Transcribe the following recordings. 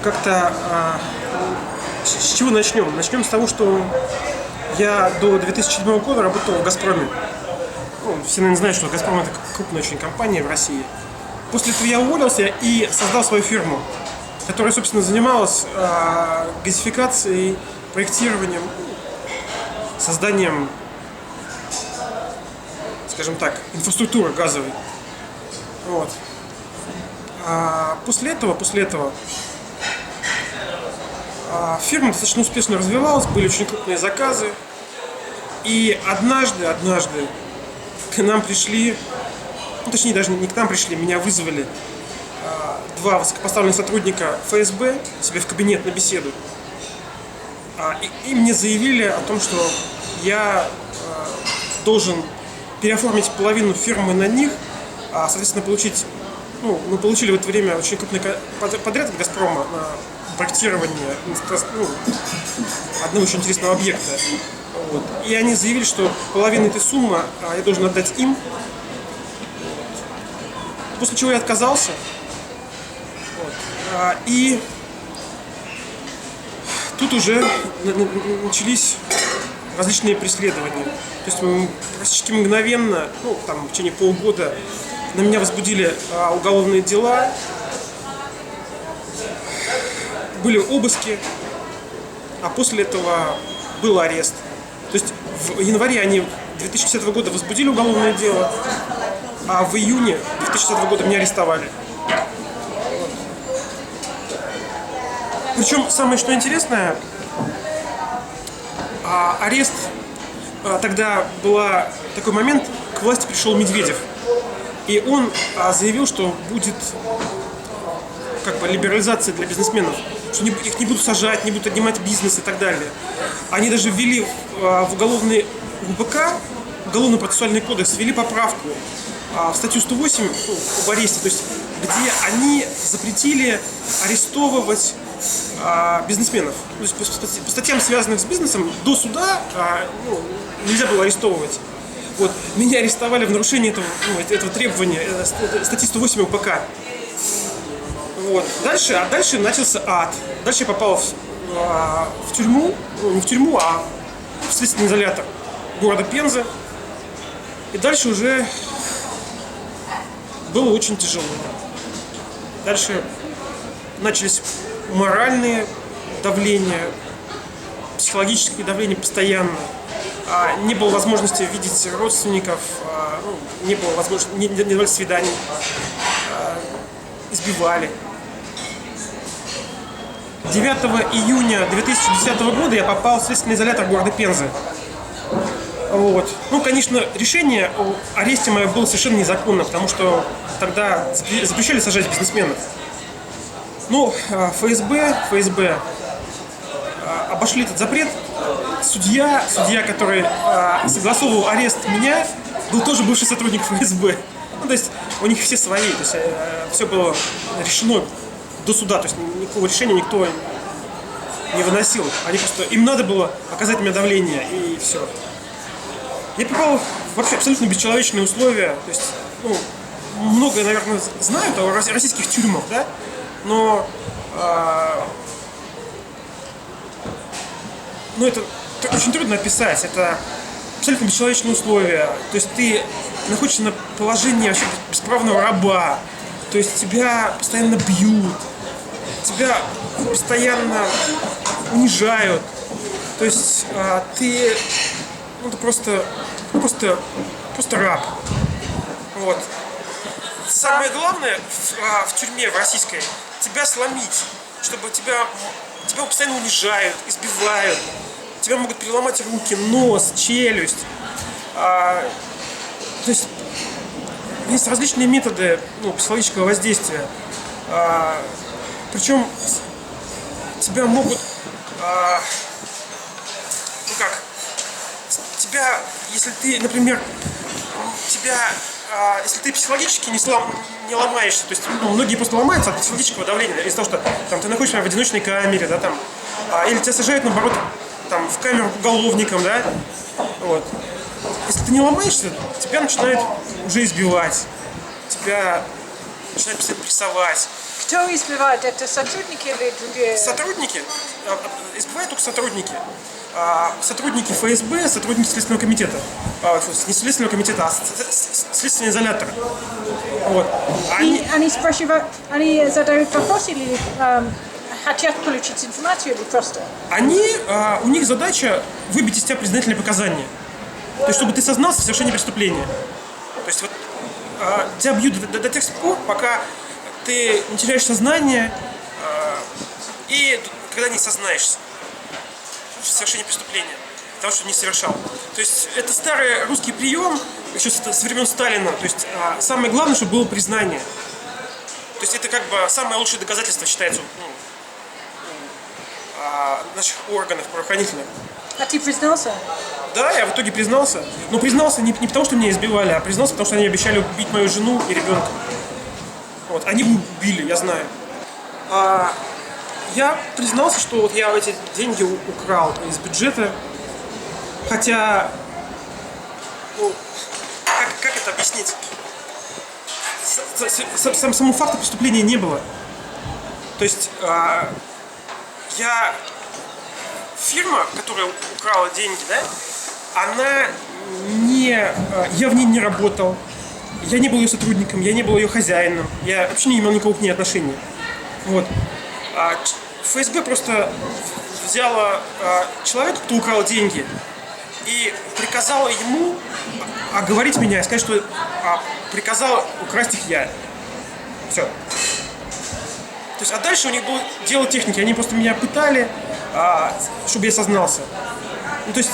как-то с чего начнем? Начнем с того, что я до 2007 года работал в «Газпроме». Ну, все, наверное, знают, что «Газпром» — это крупная очень компания в России. После этого я уволился и создал свою фирму, которая, собственно, занималась газификацией, проектированием, созданием, скажем так, инфраструктуры газовой. Вот. После этого фирма достаточно успешно развивалась, были очень крупные заказы. И однажды к нам пришли, ну, точнее, даже не к нам пришли, меня вызвали два высокопоставленных сотрудника ФСБ себе в кабинет на беседу. И мне заявили о том, что я должен переоформить половину фирмы на них, соответственно, получить. Ну, мы получили в это время очень крупный подряд от «Газпрома» на проектирование одного очень интересного объекта. Вот. И они заявили, что половину этой суммы я должен отдать им. После чего я отказался. Вот. И тут уже начались различные преследования. То есть практически мгновенно, в течение полгода, на меня возбудили уголовные дела, были обыски, а после этого был арест. То есть в январе они 2010 года возбудили уголовное дело, а в июне 2010 года меня арестовали. Причем самое что интересное, арест, тогда был такой момент, к власти пришел Медведев. И он заявил, что будет либерализация для бизнесменов, что их не будут сажать, не будут отнимать бизнес и так далее. Они даже ввели в уголовный УПК, Уголовно-процессуальный кодекс, ввели поправку в статью 108 об аресте, то есть где они запретили арестовывать бизнесменов. То есть по статьям, связанных с бизнесом, до суда нельзя было арестовывать. Вот. Меня арестовали в нарушении этого требования, статьи 108 УПК. Вот. Дальше начался ад. Дальше я попал в тюрьму, не в тюрьму, а в следственный изолятор города Пензы. И дальше уже было очень тяжело. Дальше начались моральные давления, психологические давления постоянно. Не было возможности видеть родственников, не было возможности, не давали свиданий, избивали. 9 июня 2010 года я попал в следственный изолятор города Пензы. Вот. Конечно, решение о аресте мое было совершенно незаконно, потому что тогда запрещали сажать бизнесменов. ФСБ обошли этот запрет. Судья, который согласовывал арест меня, был тоже бывший сотрудник ФСБ. То есть у них все свои, то есть все было решено до суда, то есть никакого решения никто не выносил. Им надо было оказать мне давление, и все. Я попал в вообще абсолютно бесчеловечные условия. То есть, многое, наверное, знают о российских тюрьмах, да? Но это очень трудно описать. Это абсолютно бесчеловечные условия. То есть ты находишься на положении вообще бесправного раба. То есть тебя постоянно бьют, тебя постоянно унижают. То есть ты просто раб. Вот. Самое главное в тюрьме, в российской, тебя сломить, чтобы тебя постоянно унижают, избивают. Тебя могут переломать руки, нос, челюсть. То есть есть различные методы психологического воздействия. Причем тебя могут... если ты, например, если ты психологически не ломаешься, то есть многие просто ломаются от психологического давления, из-за того, что ты находишься в одиночной камере, да, или тебя сажают, наоборот, в камеру к уголовникам, да, вот. Если ты не ломаешься, тебя начинают уже избивать, тебя начинают постоянно прессовать, Кто избивает? Это сотрудники или другие? Сотрудники, избивают только сотрудники. Сотрудники ФСБ, сотрудники Следственного комитета. Не Следственного комитета, а Следственного изолятора. Вот. Они спрашивают, они задают вопрос или хотят получить информацию или просто? У них задача выбить из тебя признательные показания. То есть, чтобы ты сознался в совершении преступления. То есть, вот, тебя бьют до тех пор, пока ты не теряешь сознание и когда не сознаешься в совершении преступления, того, что не совершал. То есть, это старый русский прием, еще с времен Сталина. То есть, самое главное, чтобы было признание. То есть, это как бы самое лучшее доказательство считается наших органов правоохранительных. А ты признался? Да, я в итоге признался. Но признался не потому, что меня избивали, а признался, потому что они обещали убить мою жену и ребенка. Вот, они бы убили, я знаю. Я признался, что вот я эти деньги украл из бюджета. Хотя, ну, как это объяснить? Самого факта преступления не было. То есть, фирма, которая украла деньги, да, я в ней не работал, я не был ее сотрудником, я не был ее хозяином, я вообще не имел никакого к ней отношения. Вот. ФСБ просто взяла человека, кто украл деньги, и приказала ему оговорить меня и сказать, что приказал украсть их я. Все. То есть, а дальше у них было дело техники. Они просто меня пытали, чтобы я сознался. Ну, то есть,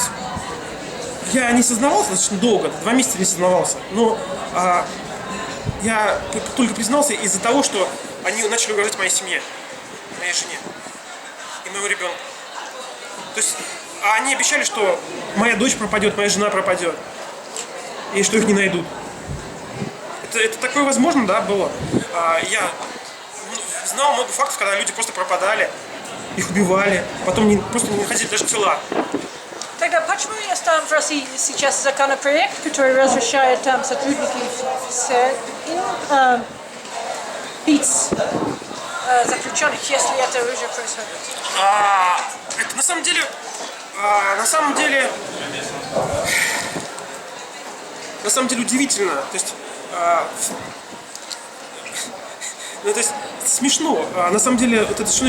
я не сознавался достаточно долго, 2 месяца не сознавался. Но я только признался из-за того, что они начали угрожать моей семье, моей жене и моему ребенку. То есть, они обещали, что моя дочь пропадет, моя жена пропадет, и что их не найдут. Это такое возможно, да, было. Я знал много фактов, когда люди просто пропадали, их убивали, потом просто не находили даже тела. Тогда почему есть там в России сейчас законопроект, который разрешает сотрудников бить заключенных, если это уже происходит? Это на самом деле удивительно. То есть, то есть смешно. На самом деле вот это что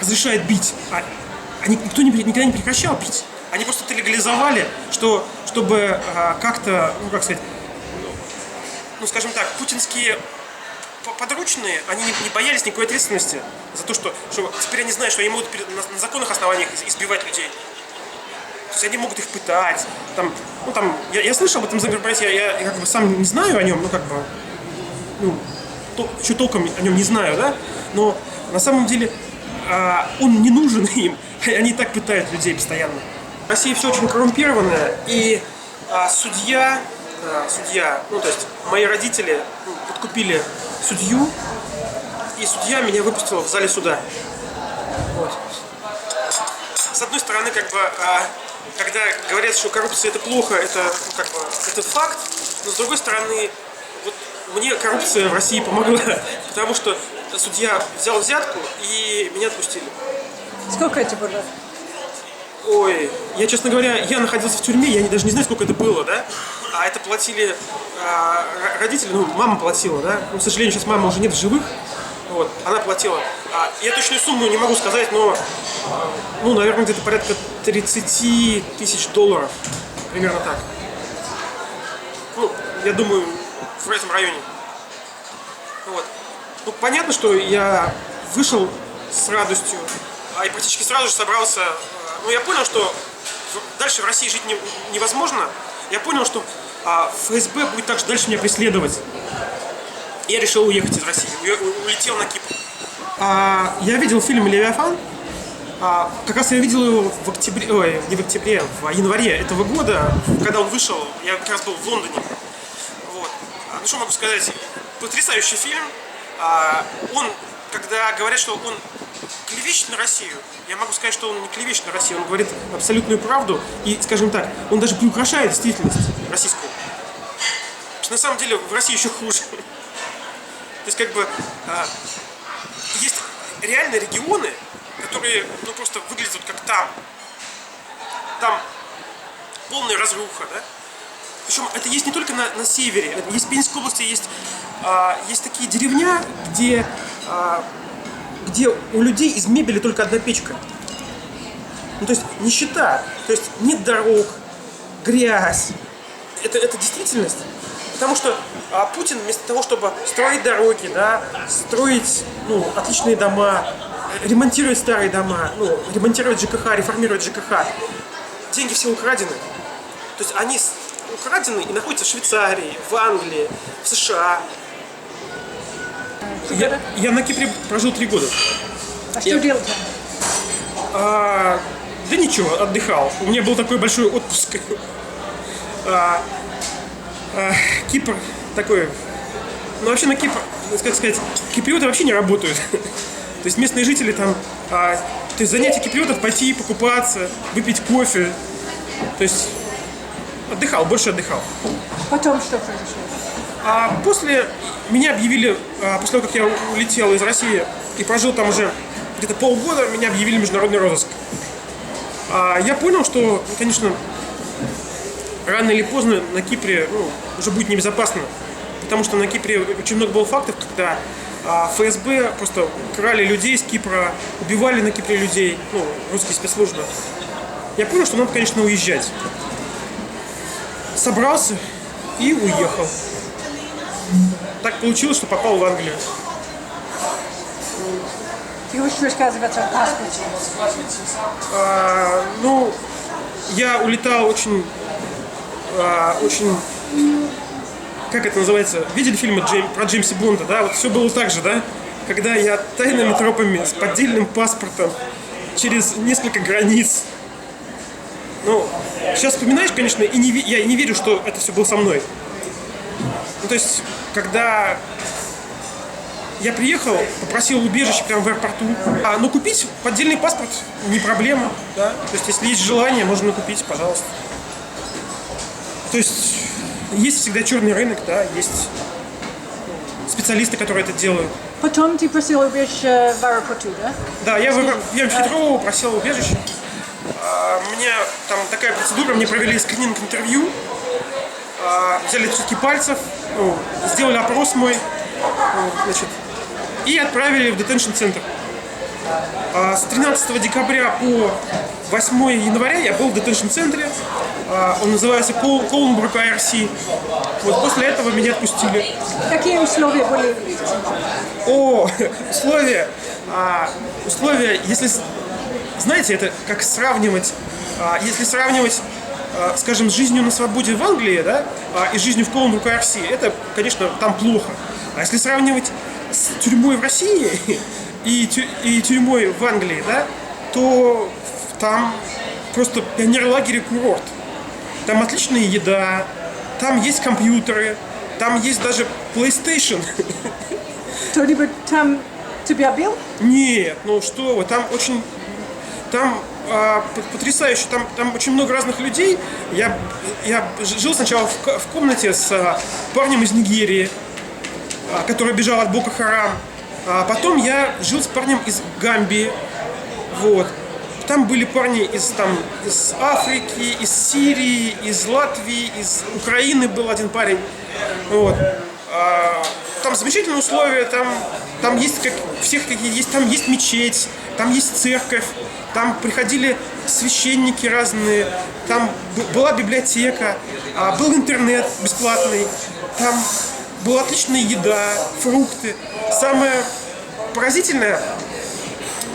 разрешает бить. Никто никогда не прекращал бить. Они просто это легализовали, чтобы как-то, ну как сказать, ну скажем так, путинские подручные, они не боялись никакой ответственности за то, что теперь они знают, что они могут на законных основаниях избивать людей. То есть они могут их пытать. Я слышал об этом законопроекте, я как бы сам не знаю о нем, еще толком о нем не знаю, да? Но на самом деле он не нужен им. Они и так пытают людей постоянно. В России все очень коррумпированное, и судья, ну то есть мои родители подкупили судью, и судья меня выпустил в зале суда. Вот. С одной стороны, как бы, когда говорят, что коррупция это плохо, это факт, но с другой стороны, вот мне коррупция в России помогла, потому что судья взял взятку и меня отпустили. Сколько это было? Ой, я, честно говоря, я находился в тюрьме, я даже не знаю, сколько это было, да? А это платили родители, мама платила, да? К сожалению, сейчас мама уже нет в живых, вот, она платила. Я точную сумму не могу сказать, но, наверное, где-то порядка 30 тысяч долларов, примерно так. Я думаю, в этом районе. Вот. Понятно, что я вышел с радостью, и практически сразу же собрался. Я понял, что дальше в России жить невозможно. Я понял, что ФСБ будет также дальше меня преследовать. Я решил уехать из России. Улетел на Кипр. Я видел фильм «Левиафан». Как раз я видел его в январе этого года, когда он вышел. Я как раз был в Лондоне. Вот. Что могу сказать? Потрясающий фильм. Когда говорят, что он клевещет на Россию, я могу сказать, что он не клевещет на Россию, он говорит абсолютную правду и, скажем так, он даже приукрашает действительность российскую. Потому что на самом деле в России еще хуже. То есть как бы есть реальные регионы, которые ну, просто выглядят вот как там. Там полная разруха, да? Причем это есть не только на севере, есть в Пензенской области, есть такие деревня, где у людей из мебели только одна печка. Ну, то есть нищета, то есть нет дорог, грязь. Это действительность. Потому что Путин вместо того, чтобы строить дороги, да, строить отличные дома, ремонтировать старые дома, ремонтировать ЖКХ, реформировать ЖКХ, деньги все украдены. То есть они украдены и находятся в Швейцарии, в Англии, в США. Я на Кипре прожил 3 года. А что делать? Да ничего, отдыхал. У меня был такой большой отпуск. Кипр такой... Ну вообще на Кипр, как сказать, киприоты вообще не работают. То есть местные жители там... То есть занятие киприотов пойти покупаться, выпить кофе. То есть отдыхал, больше отдыхал. Потом что произошло? После меня объявили, после того, как я улетел из России и прожил там уже где-то полгода, меня объявили в международный розыск. Я понял, что, конечно, рано или поздно на Кипре уже будет небезопасно. Потому что на Кипре очень много было фактов, когда ФСБ просто крали людей с Кипра, убивали на Кипре людей, русские спецслужбы. Я понял, что надо, конечно, уезжать. Собрался и уехал. Так получилось, что попал в Англию. Ты хочешь рассказывать о паспорте? Я улетал очень, как это называется, видели фильмы про Джеймса Бонда, да? Вот все было так же, да? Когда я тайными тропами с поддельным паспортом через несколько границ. Сейчас вспоминаешь, конечно, я не верю, что это все было со мной. То есть, когда я приехал, попросил убежище прямо в аэропорту. Купить поддельный паспорт не проблема, да? То есть, если есть желание, можно купить, пожалуйста. То есть, есть всегда черный рынок, да, есть специалисты, которые это делают. Потом ты просил убежище в аэропорту, да? Да, я в Хитроу просил убежище. Мне там такая процедура, мне провели скрининг-интервью, взяли отпечатки пальцев, сделали опрос мой, и отправили в детеншн-центр. С 13 декабря по 8 января я был в детеншн-центре, он называется Колнбрук IRC. Вот после этого меня отпустили. Какие условия были? Условия, если... Знаете, это как сравнивать, если сравнивать, скажем, с жизнью на свободе в Англии, да, и жизнью в Колнбрук IRC, это, конечно, там плохо. А если сравнивать с тюрьмой в России и тюрьмой в Англии, да, то там просто пионерлагерь и курорт. Там отличная еда, там есть компьютеры, там есть даже PlayStation. Кто-нибудь там тебя бил? Нет, что вы, там очень... Там потрясающе, там очень много разных людей. Я жил сначала в комнате с парнем из Нигерии, который бежал от Боко Харам. Потом я жил с парнем из Гамбии. Вот. Там были парни из Африки, из Сирии, из Латвии, из Украины был один парень. Вот. Там замечательные условия, там есть как всех какие есть, там есть мечеть, там есть церковь, там приходили священники разные, там была библиотека, был интернет бесплатный, там была отличная еда, фрукты. Самое поразительное,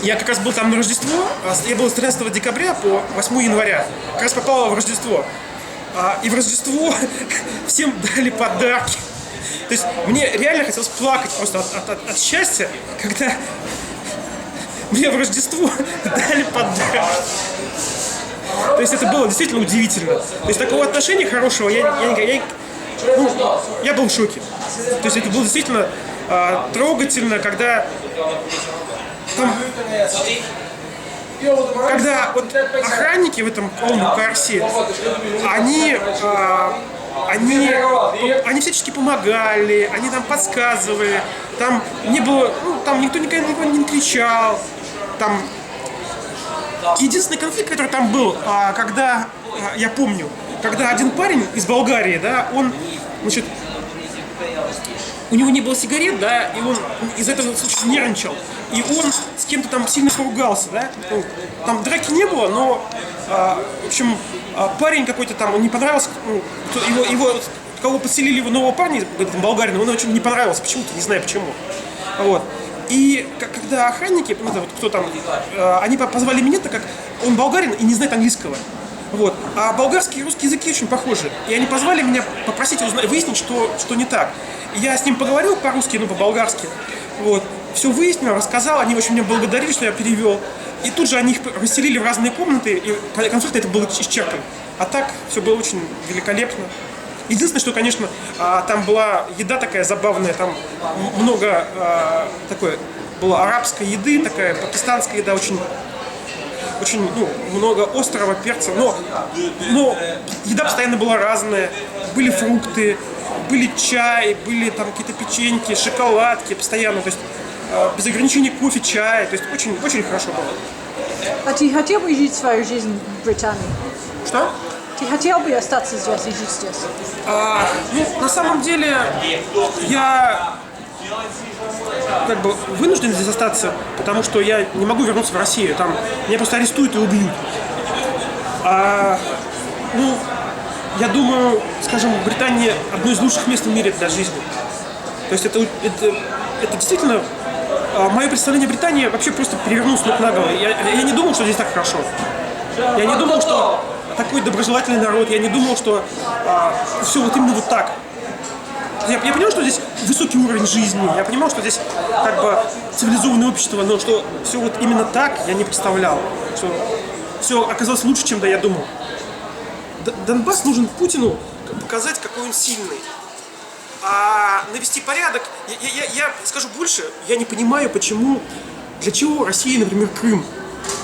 я как раз был там на Рождество, я был с 13 декабря по 8 января, как раз попал в Рождество. И в Рождество всем дали подарки. То есть мне реально хотелось плакать просто от счастья, когда мне в Рождество дали подарки. То есть это было действительно удивительно. То есть такого отношения хорошего я был в шоке. То есть это было действительно трогательно, когда вот охранники в этом Колнбрук IRC, они они всячески помогали, они там подсказывали, там не было, ну, там никто никого не кричал, там единственный конфликт, который там был, когда, я помню, когда один парень из Болгарии, да, он, значит, у него не было сигарет, да, и он из-за этого случая нервничал, и он с кем-то там сильно поругался, да, ну, там драки не было, но, в общем, парень какой-то там, он не понравился, ну, кого подселили его нового парня, там, болгарина, он очень не понравился, почему-то, не знаю почему, вот. И когда охранники, ну, вот, кто там, они позвали меня, так как он болгарин и не знает английского. Вот. А болгарский и русский языки очень похожи. И они позвали меня попросить выяснить, что не так. И я с ним поговорил по-русски, ну, по-болгарски. Вот. Все выяснил, рассказал, они очень меня благодарили, что я перевел. И тут же они их расселили в разные комнаты, и конфликт это был исчерпан. А так все было очень великолепно. Единственное, что, конечно, там была еда такая забавная, там много такой было арабской еды, такая пакистанская еда, очень ну, много острого перца, но еда постоянно была разная, были фрукты, были чай, были там какие-то печеньки, шоколадки постоянно, то есть без ограничений кофе, чай, то есть очень, очень хорошо было. А ты хотел бы жить свою жизнь в Британии? Что? Ты хотел бы остаться здесь и жить здесь? Ну, на самом деле, я как бы вынужден здесь остаться, потому что я не могу вернуться в Россию. Там меня просто арестуют и убьют. Ну, я думаю, скажем, Британия одно из лучших мест в мире для жизни. То есть это действительно мое представление о Британии вообще просто перевернулось с ног на голову. Я не думал, что здесь так хорошо. Я не думал, что такой доброжелательный народ. Я не думал, что все вот именно вот так. Я понимал, что здесь высокий уровень жизни. Я понимал, что здесь как бы цивилизованное общество, но что все вот именно так я не представлял. Что все оказалось лучше, чем я думал. Донбасс нужен Путину показать, какой он сильный. А навести порядок, я скажу больше, я не понимаю, почему, для чего Россия, например, Крым,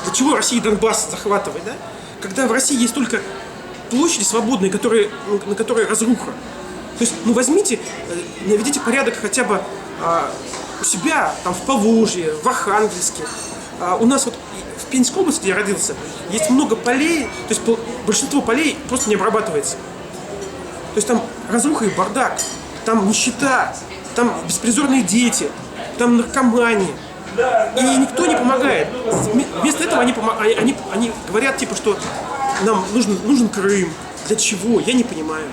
для чего Россия Донбасс захватывает, да? Когда в России есть только площади свободные, на которые разруха. То есть, ну возьмите, наведите порядок хотя бы у себя, там в Поволжье, в Архангельске. У нас вот в Пензенской области, где я родился, есть много полей, то есть большинство полей просто не обрабатывается. То есть там разруха и бардак, там нищета, там беспризорные дети, там наркомания. И никто не помогает. Вместо этого они говорят, типа, что нам нужен Крым. Для чего? Я не понимаю.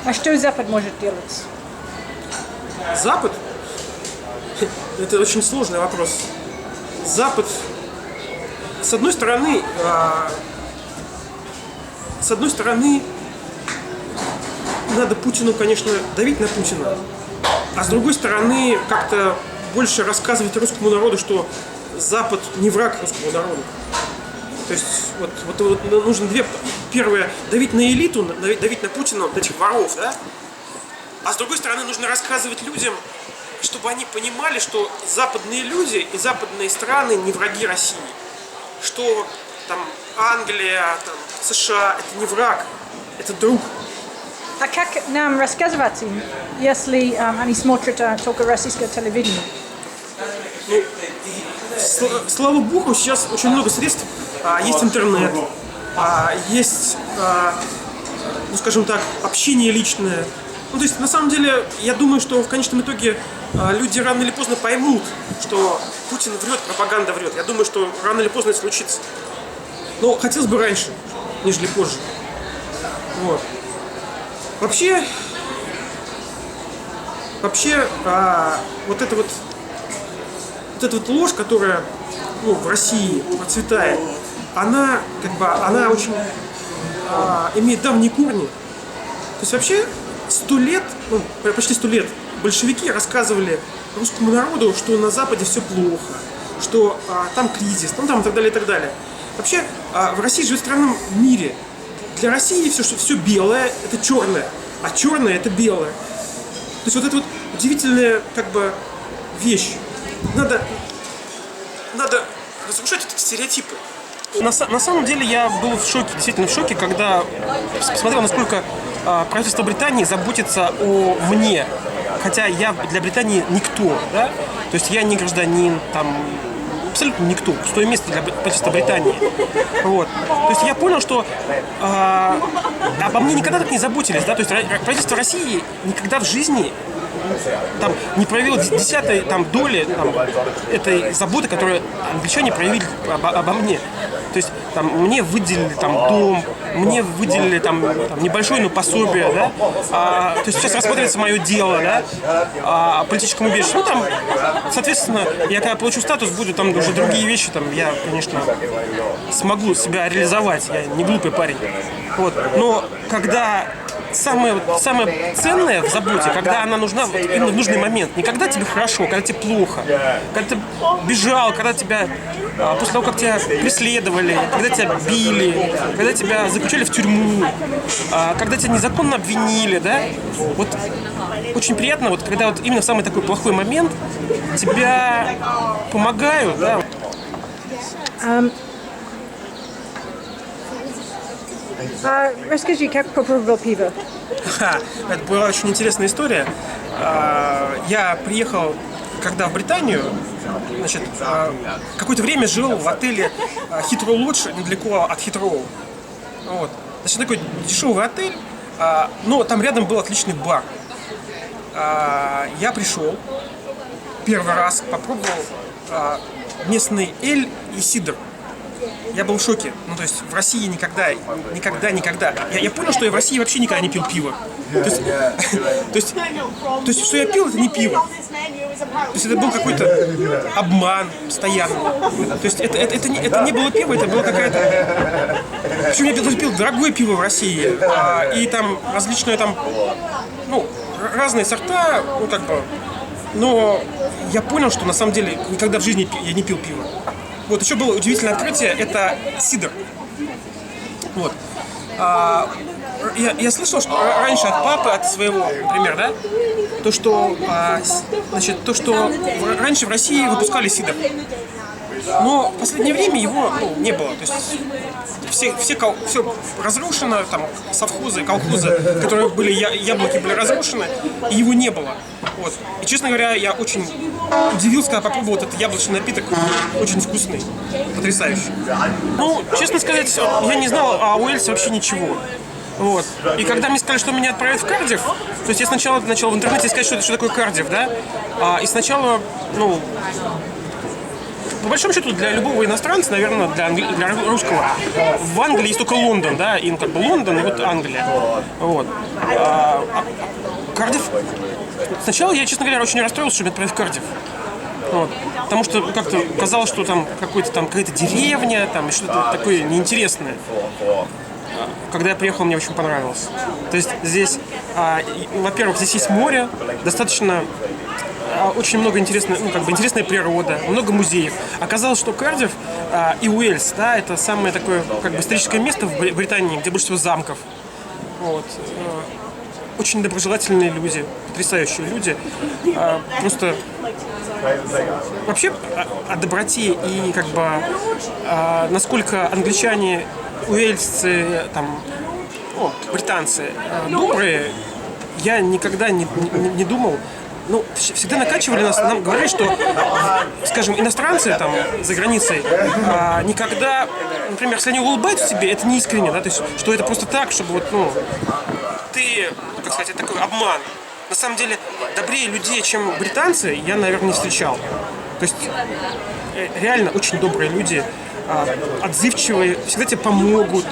А что Запад может делать? Запад? Это очень сложный вопрос. Запад, с одной стороны, надо Путину, конечно, давить на Путина, а с другой стороны, как-то больше рассказывать русскому народу, что Запад не враг русскому народу. То есть вот нужно первое, давить на элиту, давить на Путина, вот этих воров, да? А с другой стороны, нужно рассказывать людям, чтобы они понимали, что западные люди и западные страны не враги России. Что там Англия, там, США – это не враг, это друг. А как нам рассказывать им, если они смотрят только российское телевидение? Ну, слава богу, сейчас очень много средств. Есть интернет, есть, ну скажем так, общение личное. Ну, то есть, на самом деле, я думаю, что в конечном итоге люди рано или поздно поймут, что Путин врет, пропаганда врет. Я думаю, что рано или поздно это случится. Но хотелось бы раньше, нежели позже. Вот. Вообще, вот эта вот ложь, которая в России процветает, она очень имеет давние корни. То есть вообще 100 лет, почти 100 лет большевики рассказывали русскому народу, что на Западе все плохо, что там кризис, там и так далее, и так далее. Вообще в России живет в странном мире. Для России все белое – это черное, а черное – это белое. То есть вот это вот удивительная вещь. Надо разрушать вот эти стереотипы. На самом деле я был в шоке, действительно в шоке, когда посмотрел, насколько правительство Британии заботится о мне. Хотя я для Британии никто, да? То есть я не гражданин, там, абсолютно никто, пустое место для правительства Британии. Вот. То есть я понял, что обо мне никогда так не заботились, да? То есть правительство России никогда в жизни там не проявило десятой там, доли там, этой заботы, которую англичане проявили обо мне. То есть там, мне выделили там, дом, мне выделили там, небольшое, но пособие, да? То есть сейчас рассматривается мое дело, да? О политическом убежище. Ну, там, соответственно, я когда получу статус, будут там уже другие вещи, там, я, конечно, смогу себя реализовать, я не глупый парень. Вот. Но когда самое ценное в заботе, когда она нужна вот именно в нужный момент. Не когда тебе хорошо, когда тебе плохо. Когда ты бежал, когда тебя после того, как тебя преследовали, когда тебя били, когда тебя заключали в тюрьму, когда тебя незаконно обвинили, да? Вот очень приятно, вот когда вот именно в самый такой плохой момент тебя помогают, да? Расскажи, как попробовал пиво? Это была очень интересная история. Я приехал, когда в Британию, значит, какое-то время жил в отеле Heathrow Lodge, недалеко от Heathrow. Вот. Значит, такой дешевый отель, но там рядом был отличный бар. Я пришел, первый раз попробовал местный эль и сидр. Я был в шоке. Ну, то есть в России никогда. Я понял, что я в России вообще никогда не пил пиво. То есть, что я пил, это не пиво. То есть это был какой-то обман постоянный. То есть это не было пиво, это было какая-то... Причем я пил дорогое пиво в России. И там различные там, ну, разные сорта, ну, как бы... Но я понял, что на самом деле никогда в жизни я не пил пиво. Вот еще было удивительное открытие, это сидр. Вот. Я слышал, что раньше от папы, от своего, например, да, то, что раньше в России выпускали сидр. Но в последнее время его не было. То есть все разрушено, там совхозы, колхозы, которые были, яблоки были разрушены, и его не было. Вот. И, честно говоря, я очень удивился, когда попробовал этот яблочный напиток. Очень вкусный, потрясающий. Ну, честно сказать, я не знал о Уэльсе вообще ничего. Вот. И когда мне сказали, что меня отправят в Кардифф, то есть я сначала начал в интернете искать, что такое Кардифф, да? И сначала, ну, по большому счету, для любого иностранца, наверное, для русского, в Англии есть только Лондон, да, и как бы Лондон, и вот Англия. Вот. Кардифф. Сначала я, честно говоря, очень расстроился, что меня отправили в Кардифф. Вот. Потому что как-то казалось, что там какая-то деревня, там и что-то такое неинтересное. Когда я приехал, мне очень понравилось. То есть здесь, во-первых, здесь есть море, достаточно очень много интересной, ну, как бы интересная природа, много музеев. Оказалось, что Кардифф и Уэльс, да, это самое такое, как бы, историческое место в Британии, где больше всего замков. Вот. Очень доброжелательные люди, потрясающие люди. Просто вообще о доброте и как бы насколько англичане, уэльсцы, там, британцы добрые, я никогда не думал. Ну, всегда накачивали нас, нам говорили, что, скажем, иностранцы там за границей никогда, например, если они улыбаются тебе, это не искренне, да, то есть, что это просто так, чтобы вот, ну, ты, ну, как сказать, это такой обман. На самом деле, добрее людей, чем британцы, я, наверное, не встречал. То есть, реально очень добрые люди, отзывчивые, всегда тебе помогут,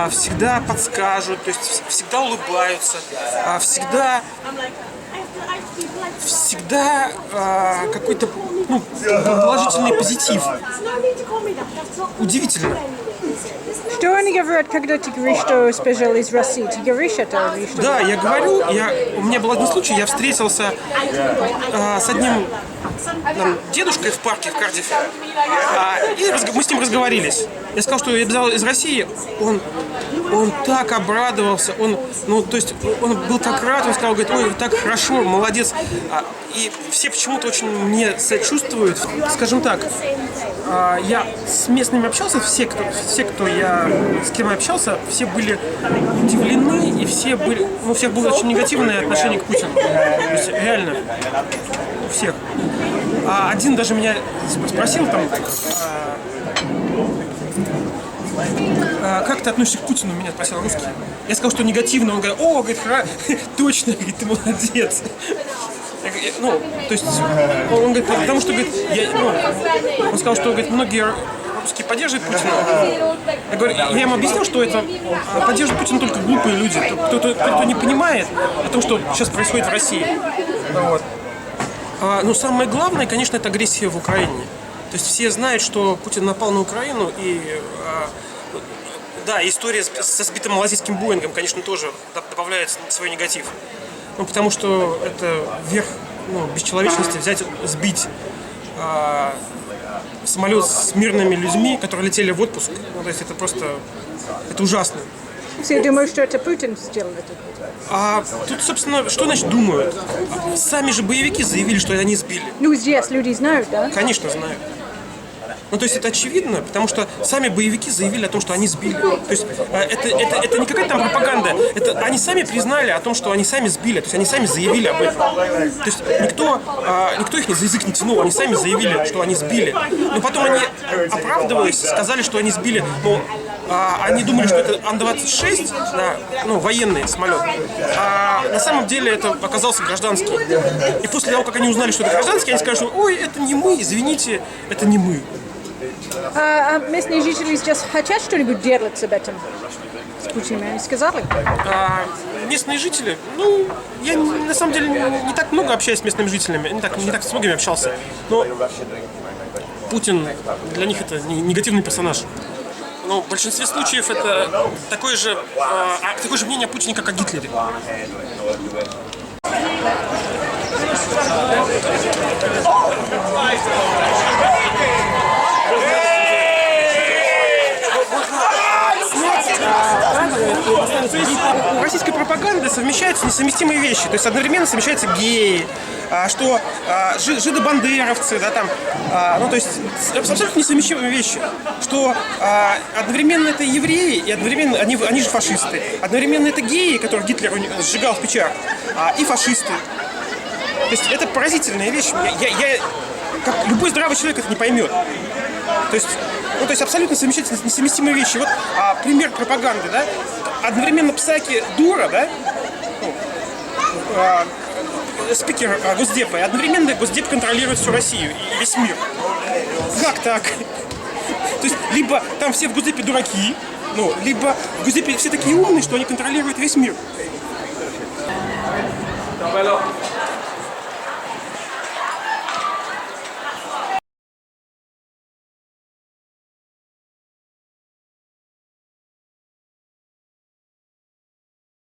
всегда подскажут, то есть, всегда улыбаются, всегда какой-то, ну, положительный позитив. Удивительно. Что они говорят, когда ты говоришь, что специал из России? Ты говоришь это или что? Да, я говорю, у меня был один случай, я встретился с одним дедушкой в парке в Кардиффе, и мы с ним разговорились. Я сказал, что я из России, он он так обрадовался, он был так рад, он сказал, говорит, ой, так хорошо, молодец. И все почему-то очень мне сочувствуют. Скажем так, я с местными общался, все, кто я с кем я общался, все были удивлены, и все были, у всех было очень негативное отношение к Путину. То есть реально, у всех. А один даже меня спросил там, как ты относишься к Путину, меня спросил русский. Я сказал, что негативно, он говорит, о, говорит, точно, говорит, ты молодец. Ну, то есть, он говорит, потому что, говорит, он сказал, что, говорит, многие русские поддерживают Путина. Я говорю, я ему объяснил, что это поддерживают Путина только глупые люди, кто не понимает о том, что сейчас происходит в России. Вот. Но самое главное, конечно, это агрессия в Украине. То есть все знают, что Путин напал на Украину, и да, история со сбитым малазийским Боингом, конечно, тоже добавляет свой негатив. Ну, потому что это верх бесчеловечности взять, сбить самолет с мирными людьми, которые летели в отпуск. Ну, то есть это просто, это ужасно. Все думают, что это Путин сделал это? А тут, собственно, что значит думают? Сами же боевики заявили, что они сбили. Ну, здесь люди знают, да? Конечно, знают. Ну, то есть это очевидно, потому что сами боевики заявили о том, что они сбили. То есть это не какая-то там пропаганда, это они сами признали о том, что они сами сбили, то есть они сами заявили об этом. То есть никто их за язык не тянул, они сами заявили, что они сбили. Но потом они, оправдываясь, сказали, что они сбили, мол, они думали, что это Ан-26, да, военный самолет, а на самом деле это оказался гражданский. И после того, как они узнали, что это гражданский, они сказали, что ой, это не мы, извините, это не мы. А местные жители сейчас хотят что-нибудь делать об этом? С Путиным они сказали? Местные жители, я на самом деле не так много общаюсь с местными жителями, не так с многими общался, но Путин для них это негативный персонаж. Но в большинстве случаев это такое же мнение о Путине, как о Гитлере. У российской пропаганды совмещаются несовместимые вещи. То есть одновременно совмещаются геи, что жидобандеровцы, да, там, то есть абсолютно несовместимые вещи. Что одновременно это евреи, и одновременно они же фашисты. Одновременно это геи, которых Гитлер сжигал в печах, и фашисты. То есть это поразительная вещь. Как любой здравый человек это не поймет. То есть абсолютно несовместимые вещи. Вот пример пропаганды, да? Одновременно Псаки дура, да? Спикер Госдепа, и одновременно Госдеп контролирует всю Россию и весь мир. Как так? То есть либо там все в Госдепе дураки, либо в Госдепе все такие умные, что они контролируют весь мир.